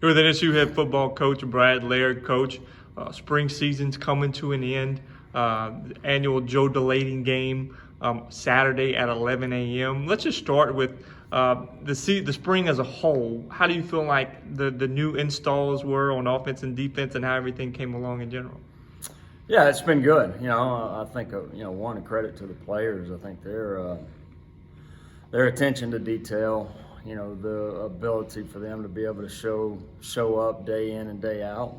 Here with NSU head football coach Brad Laird. Coach, spring season's coming to an end. The annual Joe Delading game Saturday at 11 a.m. Let's just start with the spring as a whole. How do you feel like the new installs were on offense and defense, and how everything came along in general? Yeah, it's been good. I think one, credit to the players. I think their attention to detail. The ability for them to be able to show up day in and day out,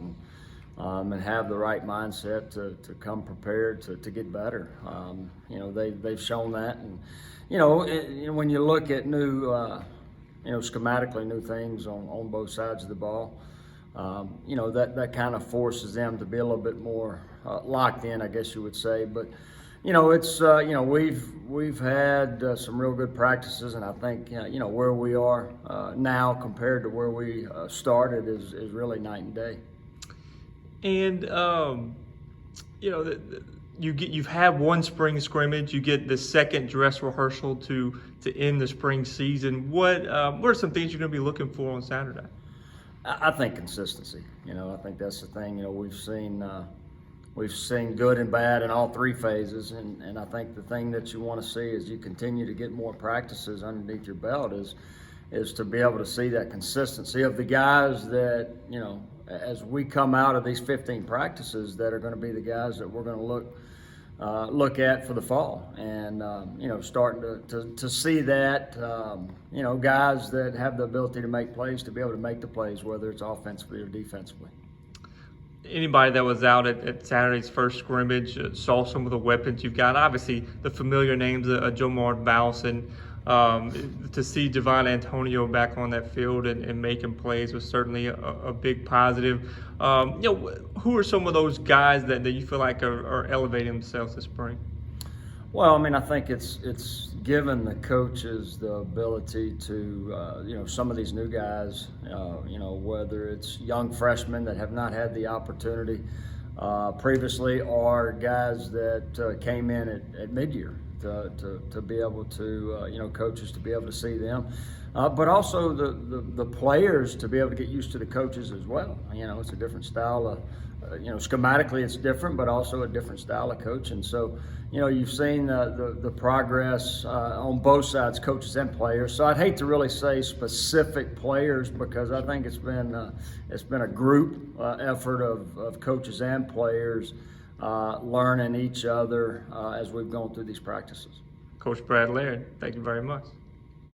and have the right mindset to come prepared to get better. They've shown that, and when you look at new, schematically new things on both sides of the ball, that kind of forces them to be a little bit more locked in, I guess you would say. But we've had some real good practices, and I think where we are now compared to where we started is really night and day. And you've had one spring scrimmage. You get the second dress rehearsal to end the spring season. What are some things you're going to be looking for on Saturday? I think consistency. I think that's the thing. We've seen good and bad in all three phases, and I think the thing that you want to see as you continue to get more practices underneath your belt is to be able to see that consistency of the guys that, as we come out of these 15 practices, that are going to be the guys that we're going to look at for the fall, and starting to see that guys that have the ability to make plays, to be able to make the plays, whether it's offensively or defensively. Anybody that was out at Saturday's first scrimmage saw some of the weapons you've got. Obviously, the familiar names of Jomar Bowson. To see Javon Antonio back on that field and making plays was certainly a big positive. Who are some of those guys that you feel like are elevating themselves this spring? Well, I think it's given the coaches the ability to, some of these new guys, whether it's young freshmen that have not had the opportunity previously, or guys that came in at mid-year to be able to, coaches to be able to see them. But also the players to be able to get used to the coaches as well. It's a different style of, schematically it's different, but also a different style of coaching. So, you've seen the progress on both sides, coaches and players. So I'd hate to really say specific players, because I think it's been a group effort of coaches and players learning each other as we've gone through these practices. Coach Brad Laird, thank you very much.